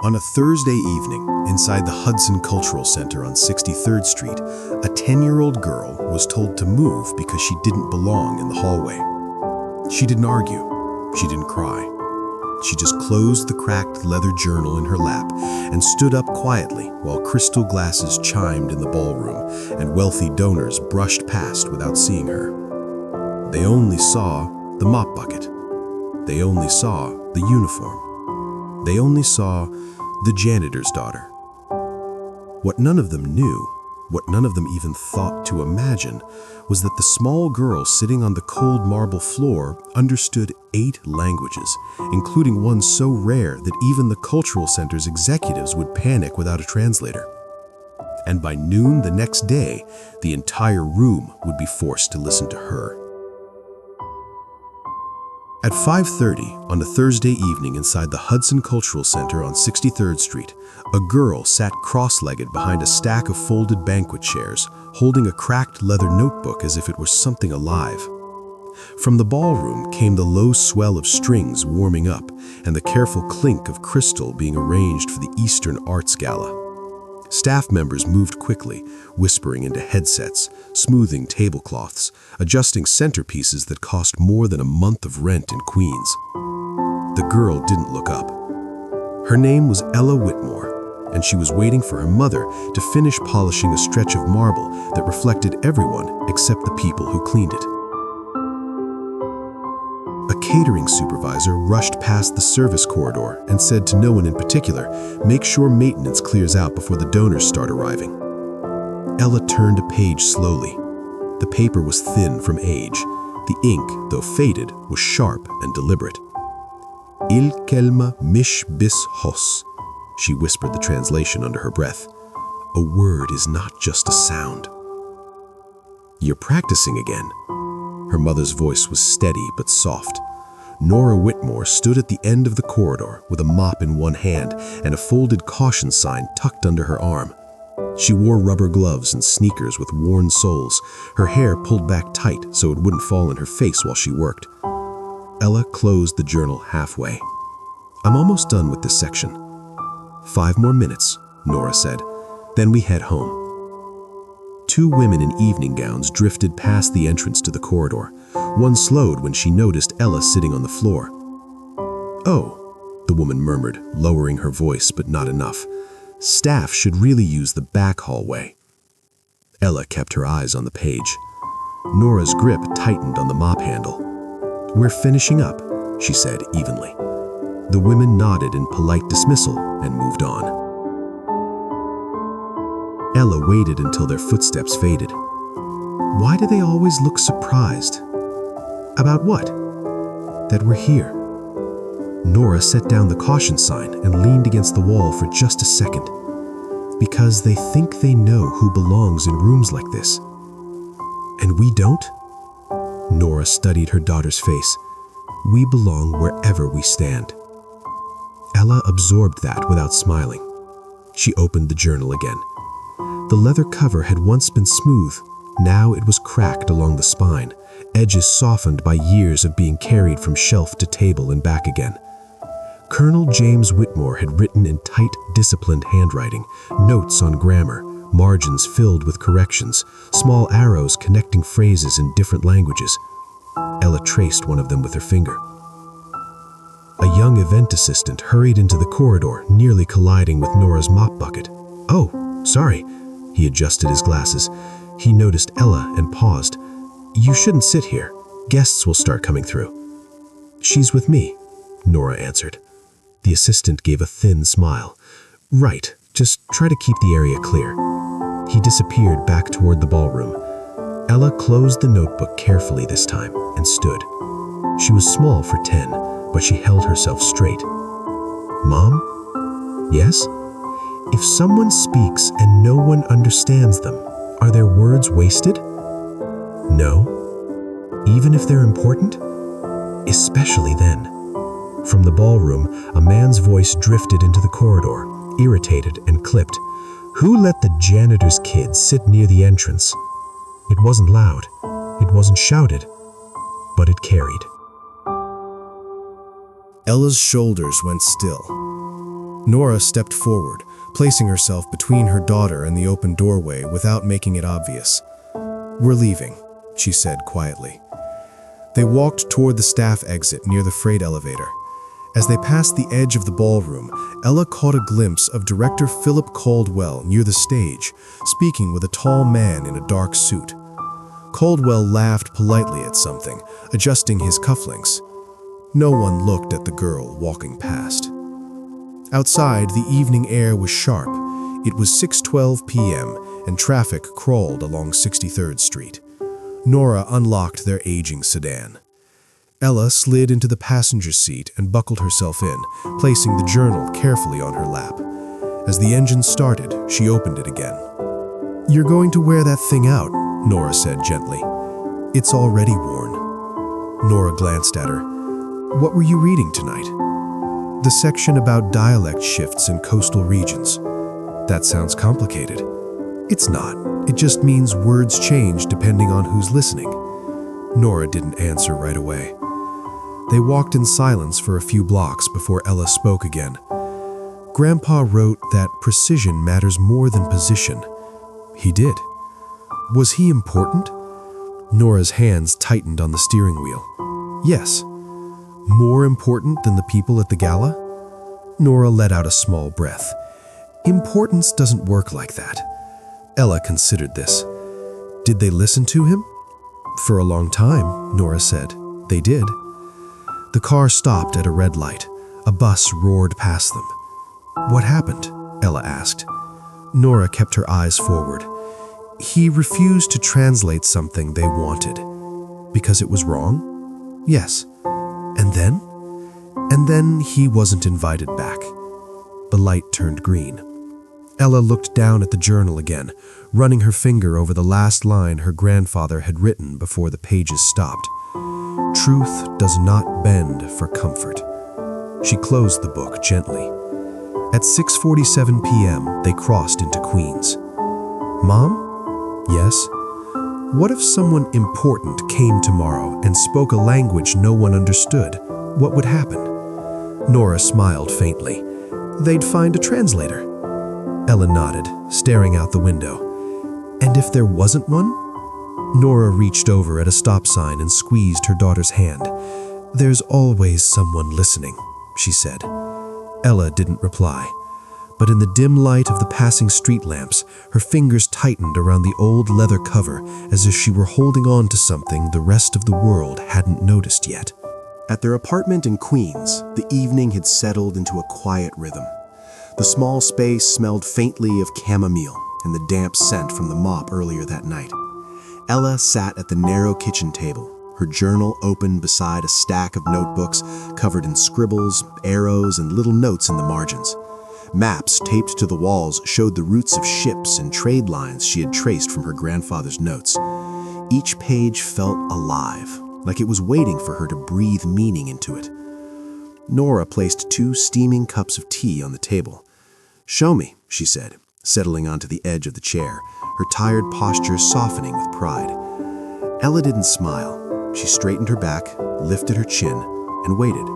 On a Thursday evening, inside the Hudson Cultural Center on 63rd Street, a 10-year-old girl was told to move because she didn't belong in the hallway. She didn't argue. She didn't cry. She just closed the cracked leather journal in her lap and stood up quietly while crystal glasses chimed in the ballroom and wealthy donors brushed past without seeing her. They only saw the mop bucket. They only saw the uniform. They only saw the janitor's daughter. What none of them knew, what none of them even thought to imagine, was that the small girl sitting on the cold marble floor understood 8 languages, including one so rare that even the cultural center's executives would panic without a translator. And by noon the next day, the entire room would be forced to listen to her. At 5:30 on a Thursday evening inside the Hudson Cultural Center on 63rd Street, a girl sat cross-legged behind a stack of folded banquet chairs, holding a cracked leather notebook as if it were something alive. From the ballroom came the low swell of strings warming up and the careful clink of crystal being arranged for the Eastern Arts Gala. Staff members moved quickly, whispering into headsets, smoothing tablecloths, adjusting centerpieces that cost more than a month of rent in Queens. The girl didn't look up. Her name was Ella Whitmore, and she was waiting for her mother to finish polishing a stretch of marble that reflected everyone except the people who cleaned it. A catering supervisor rushed past the service corridor and said to no one in particular, "Make sure maintenance clears out before the donors start arriving." Ella turned a page slowly. The paper was thin from age. The ink, though faded, was sharp and deliberate. "Il kelma mish bis hos," she whispered the translation under her breath. "A word is not just a sound." "You're practicing again." Her mother's voice was steady but soft. Nora Whitmore stood at the end of the corridor with a mop in one hand and a folded caution sign tucked under her arm. She wore rubber gloves and sneakers with worn soles, her hair pulled back tight so it wouldn't fall in her face while she worked. Ella closed the journal halfway. "I'm almost done with this section." "5 more minutes," Nora said. "Then we head home." 2 women in evening gowns drifted past the entrance to the corridor. One slowed when she noticed Ella sitting on the floor. "Oh," the woman murmured, lowering her voice but not enough. "Staff should really use the back hallway." Ella kept her eyes on the page. Nora's grip tightened on the mop handle. "We're finishing up," she said evenly. The women nodded in polite dismissal and moved on. Ella waited until their footsteps faded. Why do they always look surprised? About what? That we're here. Nora set down the caution sign and leaned against the wall for just a second. Because they think they know who belongs in rooms like this. And we don't? Nora studied her daughter's face. We belong wherever we stand. Ella absorbed that without smiling. She opened the journal again. The leather cover had once been smooth. Now it was cracked along the spine, edges softened by years of being carried from shelf to table and back again. Colonel James Whitmore had written in tight, disciplined handwriting, notes on grammar, margins filled with corrections, small arrows connecting phrases in different languages. Ella traced one of them with her finger. A young event assistant hurried into the corridor, nearly colliding with Nora's mop bucket. "Oh, sorry." He adjusted his glasses. He noticed Ella and paused. "You shouldn't sit here. Guests will start coming through." "She's with me," Nora answered. The assistant gave a thin smile. "Right, just try to keep the area clear." He disappeared back toward the ballroom. Ella closed the notebook carefully this time and stood. She was small for 10, but she held herself straight. "Mom? Yes? If someone speaks and no one understands them, are their words wasted? No. Even if they're important? Especially then." From the ballroom, a man's voice drifted into the corridor, irritated and clipped. "Who let the janitor's kids sit near the entrance?" It wasn't loud. It wasn't shouted. But it carried. Ella's shoulders went still. Nora stepped forward, placing herself between her daughter and the open doorway without making it obvious. "We're leaving," she said quietly. They walked toward the staff exit near the freight elevator. As they passed the edge of the ballroom, Ella caught a glimpse of director Philip Caldwell near the stage, speaking with a tall man in a dark suit. Caldwell laughed politely at something, adjusting his cufflinks. No one looked at the girl walking past. Outside, the evening air was sharp. It was 6:12 p.m., and traffic crawled along 63rd Street. Nora unlocked their aging sedan. Ella slid into the passenger seat and buckled herself in, placing the journal carefully on her lap. As the engine started, she opened it again. "You're going to wear that thing out," Nora said gently. "It's already worn." Nora glanced at her. "What were you reading tonight?" "The section about dialect shifts in coastal regions." "That sounds complicated." "It's not. It just means words change depending on who's listening." Nora didn't answer right away. They walked in silence for a few blocks before Ella spoke again. "Grandpa wrote that precision matters more than position." "He did." "Was he important?" Nora's hands tightened on the steering wheel. "Yes." "More important than the people at the gala?" Nora let out a small breath. "Importance doesn't work like that." Ella considered this. "Did they listen to him?" "For a long time," Nora said. "They did." The car stopped at a red light. A bus roared past them. "What happened?" Ella asked. Nora kept her eyes forward. "He refused to translate something they wanted." "Because it was wrong?" "Yes." "And then?" "And then he wasn't invited back." The light turned green. Ella looked down at the journal again, running her finger over the last line her grandfather had written before the pages stopped. "Truth does not bend for comfort." She closed the book gently. At 6:47 p.m., they crossed into Queens. "Mom?" "Yes?" "What if someone important came tomorrow and spoke a language no one understood? What would happen?" Nora smiled faintly. "They'd find a translator." Ella nodded, staring out the window. "And if there wasn't one?" Nora reached over at a stop sign and squeezed her daughter's hand. "There's always someone listening," she said. Ella didn't reply. But in the dim light of the passing street lamps, her fingers tightened around the old leather cover as if she were holding on to something the rest of the world hadn't noticed yet. At their apartment in Queens, the evening had settled into a quiet rhythm. The small space smelled faintly of chamomile and the damp scent from the mop earlier that night. Ella sat at the narrow kitchen table, her journal open beside a stack of notebooks covered in scribbles, arrows, and little notes in the margins. Maps taped to the walls showed the routes of ships and trade lines she had traced from her grandfather's notes. Each page felt alive, like it was waiting for her to breathe meaning into it. Nora placed 2 steaming cups of tea on the table. "Show me," she said, settling onto the edge of the chair, her tired posture softening with pride. Ella didn't smile. She straightened her back, lifted her chin, and waited.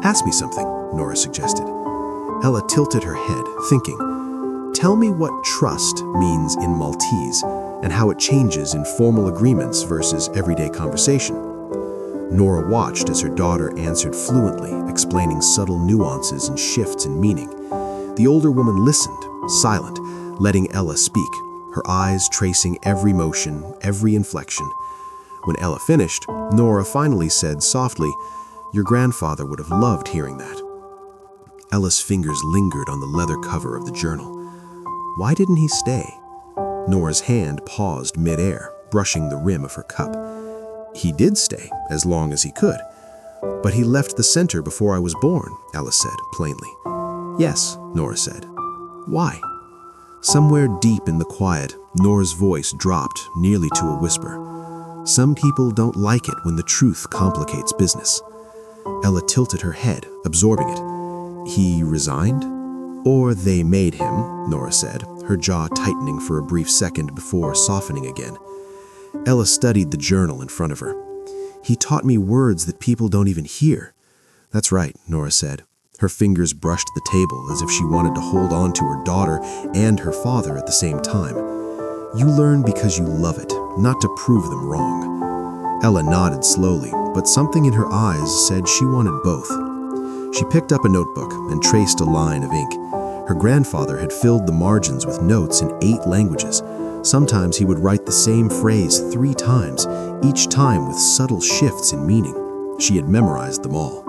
"Ask me something," Nora suggested. Ella tilted her head, thinking. "Tell me what trust means in Maltese and how it changes in formal agreements versus everyday conversation." Nora watched as her daughter answered fluently, explaining subtle nuances and shifts in meaning. The older woman listened, silent, letting Ella speak, her eyes tracing every motion, every inflection. When Ella finished, Nora finally said softly, "Your grandfather would have loved hearing that." Ella's fingers lingered on the leather cover of the journal. Why didn't he stay? Nora's hand paused mid-air, brushing the rim of her cup. "He did stay, as long as he could. But he left the center before I was born," Ella said, plainly. "Yes," Nora said. "Why?" Somewhere deep in the quiet, Nora's voice dropped nearly to a whisper. "Some people don't like it when the truth complicates business." Ella tilted her head, absorbing it. "He resigned?" "Or they made him," Nora said, her jaw tightening for a brief second before softening again. Ella studied the journal in front of her. "He taught me words that people don't even hear." "That's right," Nora said. Her fingers brushed the table as if she wanted to hold on to her daughter and her father at the same time. You learn because you love it, not to prove them wrong. Ella nodded slowly, but something in her eyes said she wanted both. She picked up a notebook and traced a line of ink. Her grandfather had filled the margins with notes in 8 languages. Sometimes he would write the same phrase 3 times, each time with subtle shifts in meaning. She had memorized them all.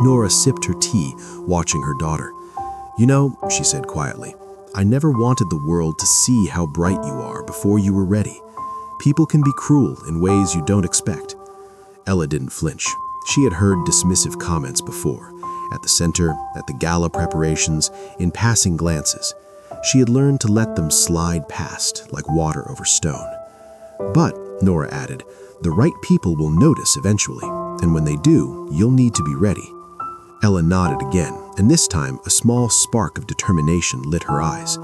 Nora sipped her tea, watching her daughter. "You know," she said quietly, "I never wanted the world to see how bright you are before you were ready. People can be cruel in ways you don't expect." Ella didn't flinch. She had heard dismissive comments before, at the center, at the gala preparations, in passing glances. She had learned to let them slide past like water over stone. "But," Nora added, "the right people will notice eventually, and when they do, you'll need to be ready." Ella nodded again, and this time a small spark of determination lit her eyes.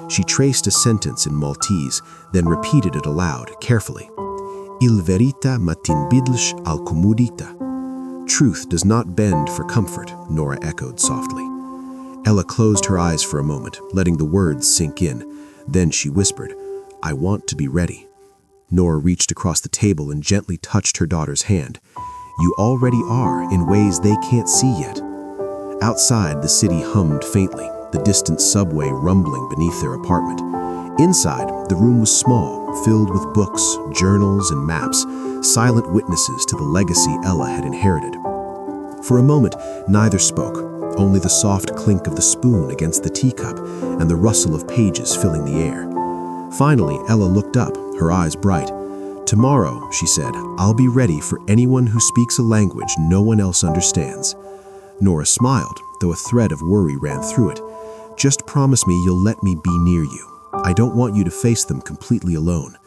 She traced a sentence in Maltese, then repeated it aloud, carefully. Il verita ma tinbidlsh al comodita. Truth does not bend for comfort, Nora echoed softly. Ella closed her eyes for a moment, letting the words sink in. Then she whispered, "I want to be ready." Nora reached across the table and gently touched her daughter's hand. "You already are in ways they can't see yet." Outside, the city hummed faintly, the distant subway rumbling beneath their apartment. Inside, the room was small, filled with books, journals, and maps, silent witnesses to the legacy Ella had inherited. For a moment, neither spoke, only the soft clink of the spoon against the teacup and the rustle of pages filling the air. Finally, Ella looked up, her eyes bright. "Tomorrow," she said, "I'll be ready for anyone who speaks a language no one else understands." Nora smiled, though a thread of worry ran through it. "Just promise me you'll let me be near you. I don't want you to face them completely alone."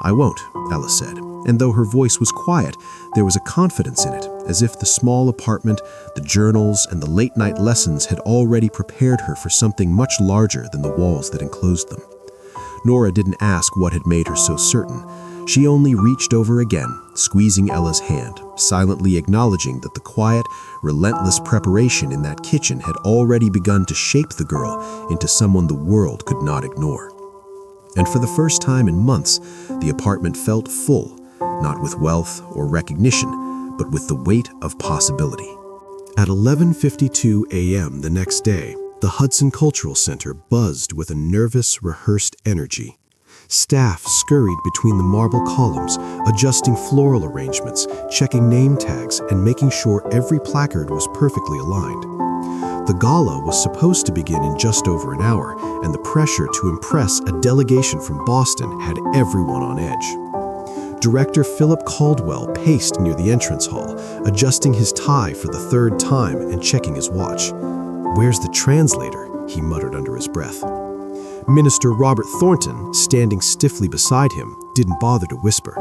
"I won't," Ella said, and though her voice was quiet, there was a confidence in it, as if the small apartment, the journals, and the late-night lessons had already prepared her for something much larger than the walls that enclosed them. Nora didn't ask what had made her so certain. She only reached over again, squeezing Ella's hand, silently acknowledging that the quiet, relentless preparation in that kitchen had already begun to shape the girl into someone the world could not ignore. And for the first time in months, the apartment felt full, not with wealth or recognition, but with the weight of possibility. At 11:52 a.m. the next day, the Hudson Cultural Center buzzed with a nervous, rehearsed energy. Staff scurried between the marble columns, adjusting floral arrangements, checking name tags, and making sure every placard was perfectly aligned. The gala was supposed to begin in just over an hour, and the pressure to impress a delegation from Boston had everyone on edge. Director Philip Caldwell paced near the entrance hall, adjusting his tie for the 3rd time and checking his watch. "Where's the translator?" he muttered under his breath. Minister Robert Thornton, standing stiffly beside him, didn't bother to whisper.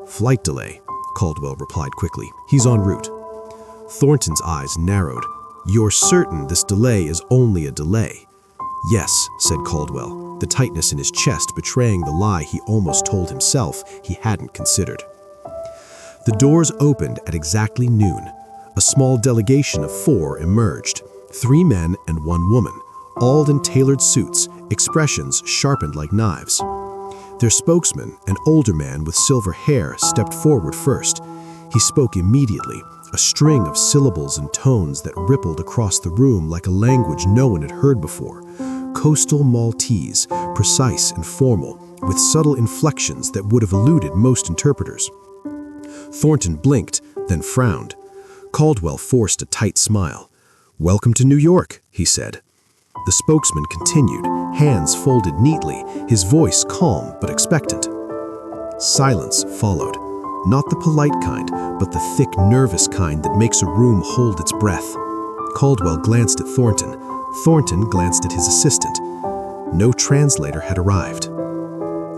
"Flight delay," Caldwell replied quickly. "He's en route." Thornton's eyes narrowed. "You're certain this delay is only a delay?" "Yes," said Caldwell, the tightness in his chest betraying the lie he almost told himself he hadn't considered. The doors opened at exactly noon. A small delegation of 4 emerged, 3 men and 1 woman, all in tailored suits, expressions sharpened like knives. Their spokesman, an older man with silver hair, stepped forward first. He spoke immediately, a string of syllables and tones that rippled across the room like a language no one had heard before. Coastal Maltese, precise and formal, with subtle inflections that would have eluded most interpreters. Thornton blinked, then frowned. Caldwell forced a tight smile. "Welcome to New York," he said. The spokesman continued, hands folded neatly, his voice calm but expectant. Silence followed, not the polite kind, but the thick, nervous kind that makes a room hold its breath. Caldwell glanced at Thornton. Thornton glanced at his assistant. No translator had arrived.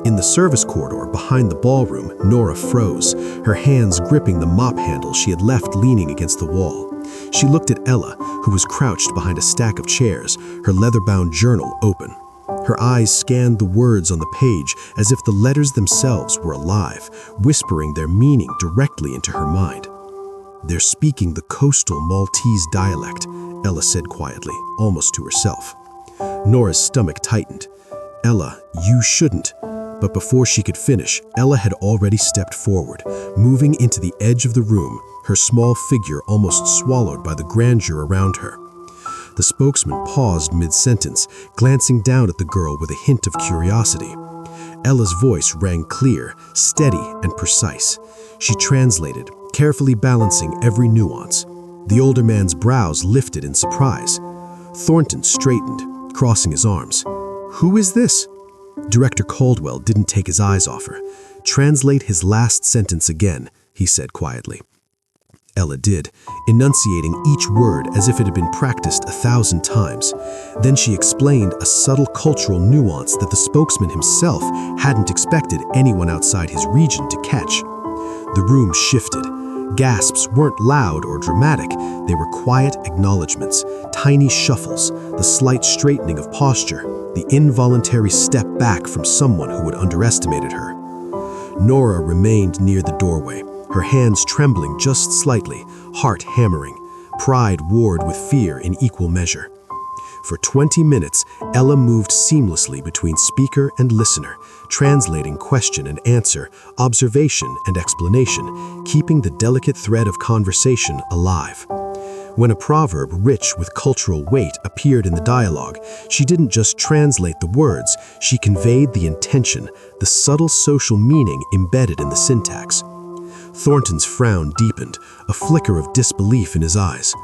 In the service corridor behind the ballroom, Nora froze, her hands gripping the mop handle she had left leaning against the wall. She looked at Ella, who was crouched behind a stack of chairs, her leather-bound journal open. Her eyes scanned the words on the page as if the letters themselves were alive, whispering their meaning directly into her mind. "They're speaking the coastal Maltese dialect," Ella said quietly, almost to herself. Nora's stomach tightened. Ella, you shouldn't. But before she could finish, Ella had already stepped forward, moving into the edge of the room, her small figure almost swallowed by the grandeur around her. The spokesman paused mid-sentence, glancing down at the girl with a hint of curiosity. Ella's voice rang clear, steady, and precise. She translated, carefully balancing every nuance. The older man's brows lifted in surprise. Thornton straightened, crossing his arms. "Who is this?" Director Caldwell didn't take his eyes off her. "Translate his last sentence again," he said quietly. Ella did, enunciating each word as if it had been practiced 1,000 times. Then she explained a subtle cultural nuance that the spokesman himself hadn't expected anyone outside his region to catch. The room shifted. Gasps weren't loud or dramatic. They were quiet acknowledgments, tiny shuffles, the slight straightening of posture, the involuntary step back from someone who had underestimated her. Nora remained near the doorway, her hands trembling just slightly, heart hammering. Pride warred with fear in equal measure. For 20 minutes, Ella moved seamlessly between speaker and listener, translating question and answer, observation and explanation, keeping the delicate thread of conversation alive. When a proverb rich with cultural weight appeared in the dialogue, she didn't just translate the words, she conveyed the intention, the subtle social meaning embedded in the syntax. Thornton's frown deepened, a flicker of disbelief in his eyes.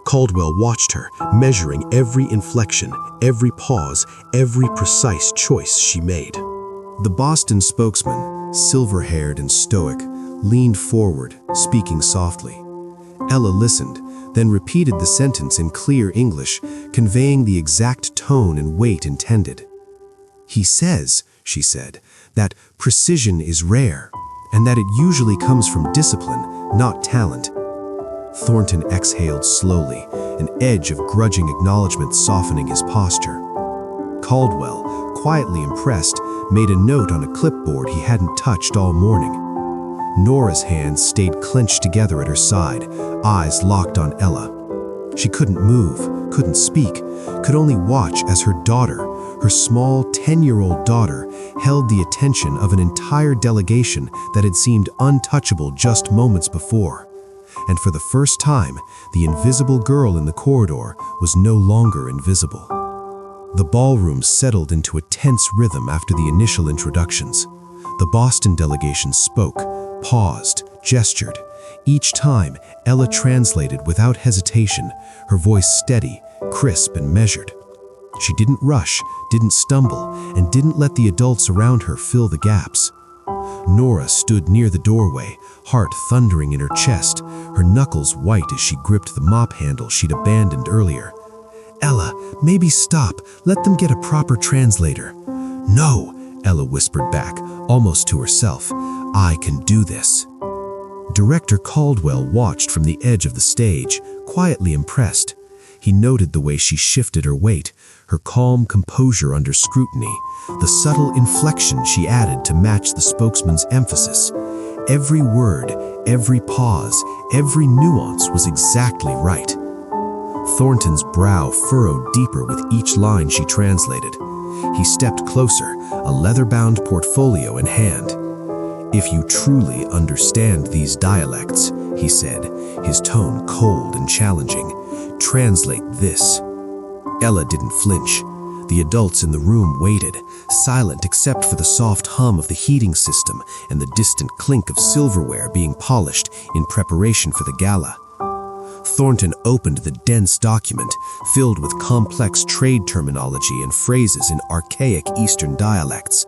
Caldwell watched her, measuring every inflection, every pause, every precise choice she made. The Boston spokesman, silver-haired and stoic, leaned forward, speaking softly. Ella listened, then repeated the sentence in clear English, conveying the exact tone and weight intended. "He says," she said, "that precision is rare, and that it usually comes from discipline, not talent." Thornton exhaled slowly, an edge of grudging acknowledgement softening his posture. Caldwell, quietly impressed, made a note on a clipboard he hadn't touched all morning. Nora's hands stayed clenched together at her side, eyes locked on Ella. She couldn't move, couldn't speak, could only watch as her daughter, her small 10-year-old daughter, held the attention of an entire delegation that had seemed untouchable just moments before. And for the first time, the invisible girl in the corridor was no longer invisible. The ballroom settled into a tense rhythm after the initial introductions. The Boston delegation spoke, paused, gestured. Each time, Ella translated without hesitation, her voice steady, crisp, and measured. She didn't rush, didn't stumble, and didn't let the adults around her fill the gaps. Nora stood near the doorway, heart thundering in her chest, her knuckles white as she gripped the mop handle she'd abandoned earlier. "Ella, maybe stop. Let them get a proper translator." "No," Ella whispered back, almost to herself. "I can do this." Director Caldwell watched from the edge of the stage, quietly impressed. He noted the way she shifted her weight, her calm composure under scrutiny, the subtle inflection she added to match the spokesman's emphasis. Every word, every pause, every nuance was exactly right. Thornton's brow furrowed deeper with each line she translated. He stepped closer, a leather-bound portfolio in hand. "If you truly understand these dialects," he said, his tone cold and challenging, "translate this." Ella didn't flinch. The adults in the room waited, silent except for the soft hum of the heating system and the distant clink of silverware being polished in preparation for the gala. Thornton opened the dense document, filled with complex trade terminology and phrases in archaic Eastern dialects.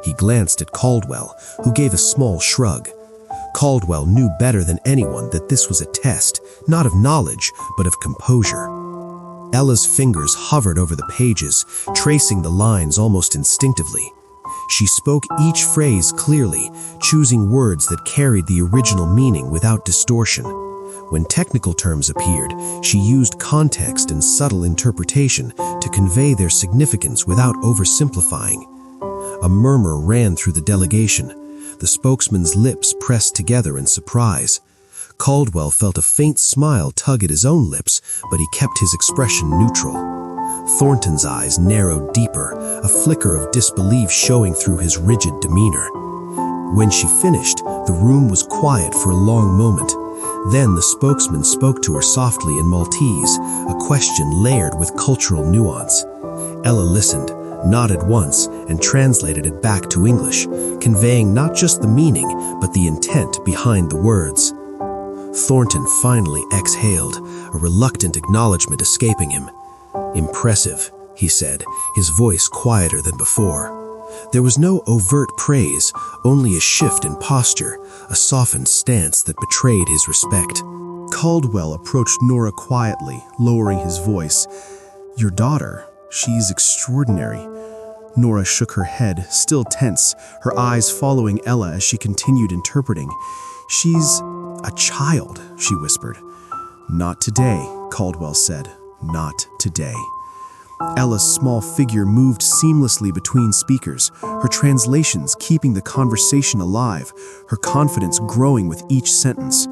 He glanced at Caldwell, who gave a small shrug. Caldwell knew better than anyone that this was a test, not of knowledge, but of composure. Ella's fingers hovered over the pages, tracing the lines almost instinctively. She spoke each phrase clearly, choosing words that carried the original meaning without distortion. When technical terms appeared, she used context and subtle interpretation to convey their significance without oversimplifying. A murmur ran through the delegation. The spokesman's lips pressed together in surprise. Caldwell felt a faint smile tug at his own lips, but he kept his expression neutral. Thornton's eyes narrowed deeper, a flicker of disbelief showing through his rigid demeanor. When she finished, the room was quiet for a long moment. Then the spokesman spoke to her softly in Maltese, a question layered with cultural nuance. Ella listened, nodded once, and translated it back to English, conveying not just the meaning, but the intent behind the words. Thornton finally exhaled, a reluctant acknowledgement escaping him. "Impressive," he said, his voice quieter than before. There was no overt praise, only a shift in posture, a softened stance that betrayed his respect. Caldwell approached Nora quietly, lowering his voice. "Your daughter, she's extraordinary." Nora shook her head, still tense, her eyes following Ella as she continued interpreting. "She's a child," she whispered. "Not today," Caldwell said. "Not today." Ella's small figure moved seamlessly between speakers, her translations keeping the conversation alive, her confidence growing with each sentence.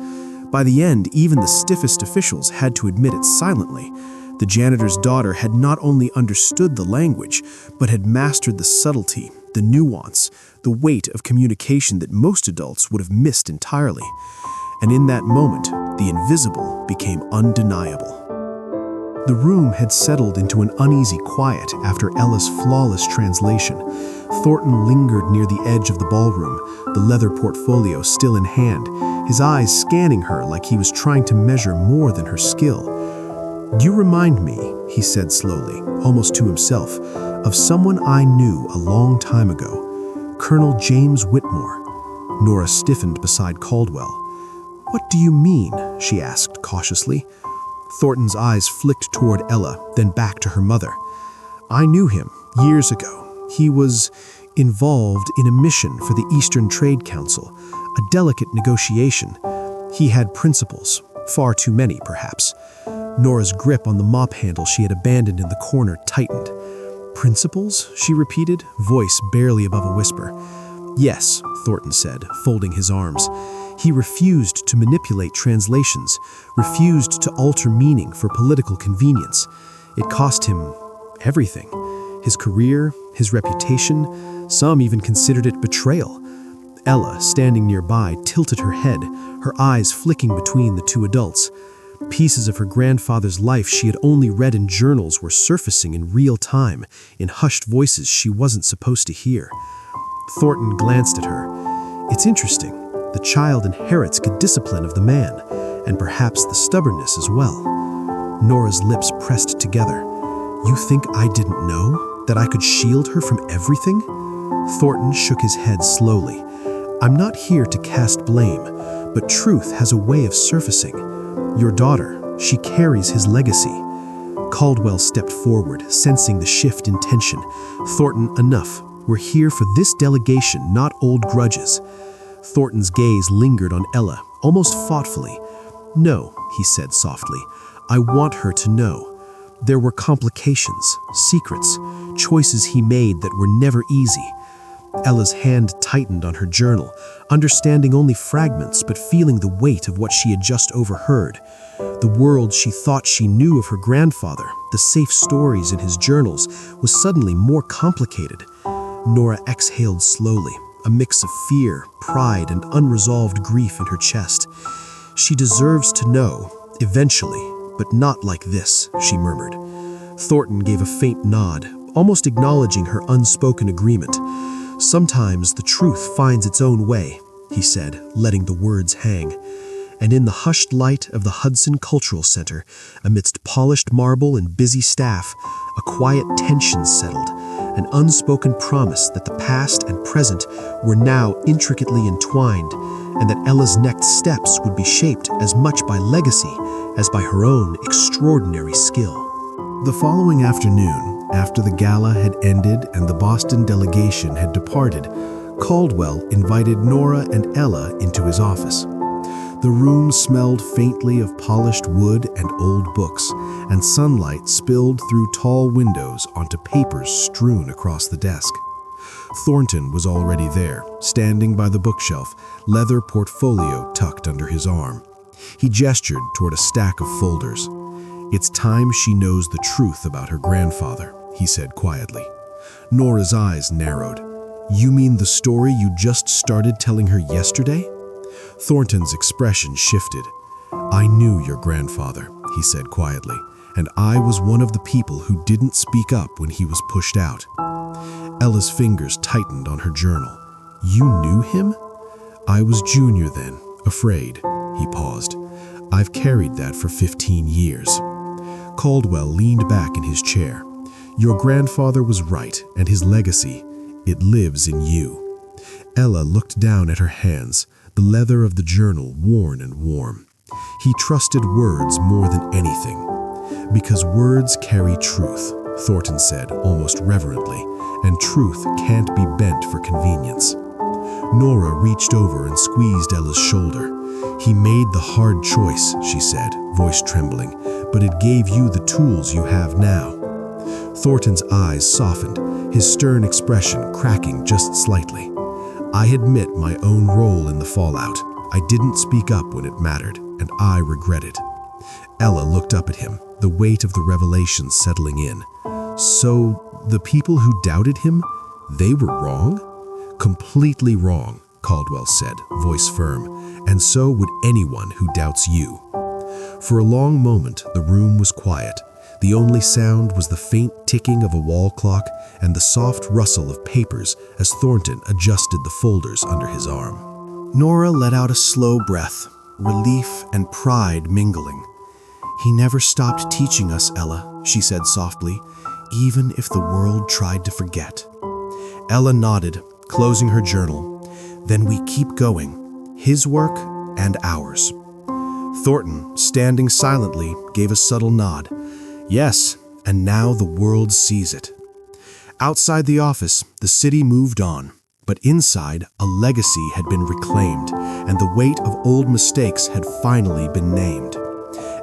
By the end, even the stiffest officials had to admit it silently. The janitor's daughter had not only understood the language, but had mastered the subtlety, the nuance, the weight of communication that most adults would have missed entirely. And in that moment, the invisible became undeniable. The room had settled into an uneasy quiet after Ella's flawless translation. Thornton lingered near the edge of the ballroom, the leather portfolio still in hand, his eyes scanning her like he was trying to measure more than her skill. "You remind me," he said slowly, almost to himself, "of someone I knew a long time ago, Colonel James Whitmore." Nora stiffened beside Caldwell. "What do you mean?" she asked cautiously. Thornton's eyes flicked toward Ella, then back to her mother. "I knew him years ago. He was involved in a mission for the Eastern Trade Council, a delicate negotiation. He had principles, far too many, perhaps." Nora's grip on the mop handle she had abandoned in the corner tightened. "Principles?" she repeated, voice barely above a whisper. "Yes," Thornton said, folding his arms. He refused to manipulate translations, refused to alter meaning for political convenience. It cost him everything. His career, his reputation, some even considered it betrayal. Ella, standing nearby, tilted her head, her eyes flicking between the two adults. Pieces of her grandfather's life she had only read in journals were surfacing in real time, in hushed voices she wasn't supposed to hear. Thornton glanced at her. "It's interesting. The child inherits the discipline of the man, and perhaps the stubbornness as well." Nora's lips pressed together. "You think I didn't know? That I could shield her from everything?" Thornton shook his head slowly. "I'm not here to cast blame, but truth has a way of surfacing. Your daughter, she carries his legacy." Caldwell stepped forward, sensing the shift in tension. "Thornton, enough. We're here for this delegation, not old grudges." Thornton's gaze lingered on Ella, almost thoughtfully. "No," he said softly, "I want her to know. There were complications, secrets, choices he made that were never easy." Ella's hand tightened on her journal, understanding only fragments but feeling the weight of what she had just overheard. The world she thought she knew of her grandfather, the safe stories in his journals, was suddenly more complicated. Nora exhaled slowly, a mix of fear, pride, and unresolved grief in her chest. "She deserves to know, eventually, but not like this," she murmured. Thornton gave a faint nod, almost acknowledging her unspoken agreement. "Sometimes the truth finds its own way," he said, letting the words hang. And in the hushed light of the Hudson Cultural Center, amidst polished marble and busy staff, a quiet tension settled, an unspoken promise that the past and present were now intricately entwined, and that Ella's next steps would be shaped as much by legacy as by her own extraordinary skill. The following afternoon, after the gala had ended and the Boston delegation had departed, Caldwell invited Nora and Ella into his office. The room smelled faintly of polished wood and old books, and sunlight spilled through tall windows onto papers strewn across the desk. Thornton was already there, standing by the bookshelf, leather portfolio tucked under his arm. He gestured toward a stack of folders. "It's time she knows the truth about her grandfather," he said quietly. Nora's eyes narrowed. "You mean the story you just started telling her yesterday?" Thornton's expression shifted. "I knew your grandfather," he said quietly, "and I was one of the people who didn't speak up when he was pushed out." Ella's fingers tightened on her journal. "You knew him?" "I was junior then, afraid." He paused. "I've carried that for 15 years. Caldwell leaned back in his chair. "Your grandfather was right, and his legacy, it lives in you." Ella looked down at her hands, the leather of the journal worn and warm. "He trusted words more than anything." "Because words carry truth," Thornton said almost reverently, "and truth can't be bent for convenience." Nora reached over and squeezed Ella's shoulder. "He made the hard choice," she said, voice trembling, "but it gave you the tools you have now." Thornton's eyes softened, his stern expression cracking just slightly. "I admit my own role in the fallout. I didn't speak up when it mattered, and I regret it." Ella looked up at him, the weight of the revelation settling in. "So, the people who doubted him, they were wrong?" "Completely wrong," Caldwell said, voice firm, "and so would anyone who doubts you." For a long moment, the room was quiet. The only sound was the faint ticking of a wall clock and the soft rustle of papers as Thornton adjusted the folders under his arm. Nora let out a slow breath, relief and pride mingling. "He never stopped teaching us, Ella," she said softly, "even if the world tried to forget." Ella nodded, closing her journal. "Then we keep going, his work and ours." Thornton, standing silently, gave a subtle nod. "Yes, and now the world sees it." Outside the office, the city moved on, but inside, a legacy had been reclaimed, and the weight of old mistakes had finally been named.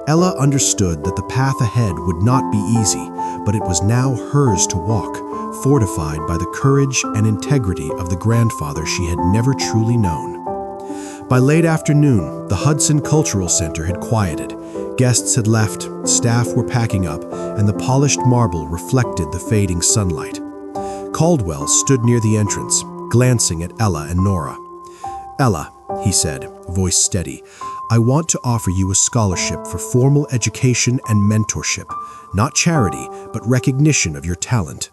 Ella understood that the path ahead would not be easy, but it was now hers to walk, fortified by the courage and integrity of the grandfather she had never truly known. By late afternoon, the Hudson Cultural Center had quieted. Guests had left, staff were packing up, and the polished marble reflected the fading sunlight. Caldwell stood near the entrance, glancing at Ella and Nora. "Ella," he said, voice steady, "I want to offer you a scholarship for formal education and mentorship, not charity, but recognition of your talent."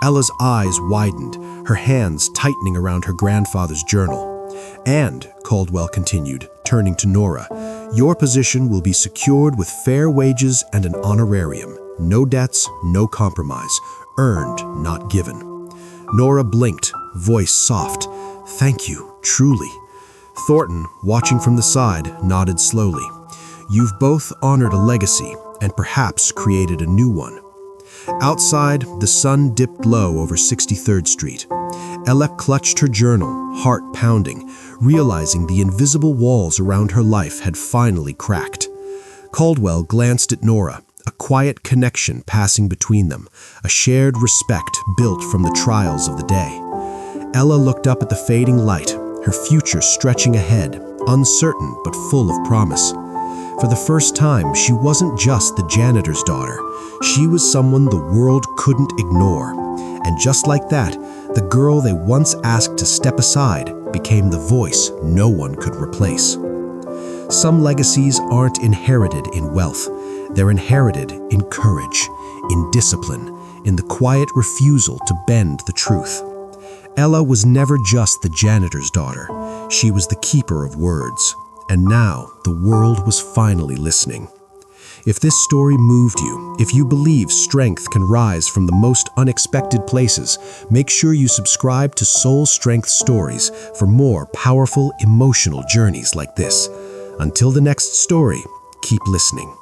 Ella's eyes widened, her hands tightening around her grandfather's journal. "And," Caldwell continued, turning to Nora, "your position will be secured with fair wages and an honorarium. No debts, no compromise. Earned, not given." Nora blinked, voice soft. "Thank you, truly." Thornton, watching from the side, nodded slowly. "You've both honored a legacy and perhaps created a new one." Outside, the sun dipped low over 63rd Street. Ella clutched her journal, heart pounding, realizing the invisible walls around her life had finally cracked. Caldwell glanced at Nora, a quiet connection passing between them, a shared respect built from the trials of the day. Ella looked up at the fading light, her future stretching ahead, uncertain but full of promise. For the first time, she wasn't just the janitor's daughter. She was someone the world couldn't ignore. And just like that, the girl they once asked to step aside became the voice no one could replace. Some legacies aren't inherited in wealth. They're inherited in courage, in discipline, in the quiet refusal to bend the truth. Ella was never just the janitor's daughter. She was the keeper of words. And now, the world was finally listening. If this story moved you, if you believe strength can rise from the most unexpected places, make sure you subscribe to Soul Strength Stories for more powerful, emotional journeys like this. Until the next story, keep listening.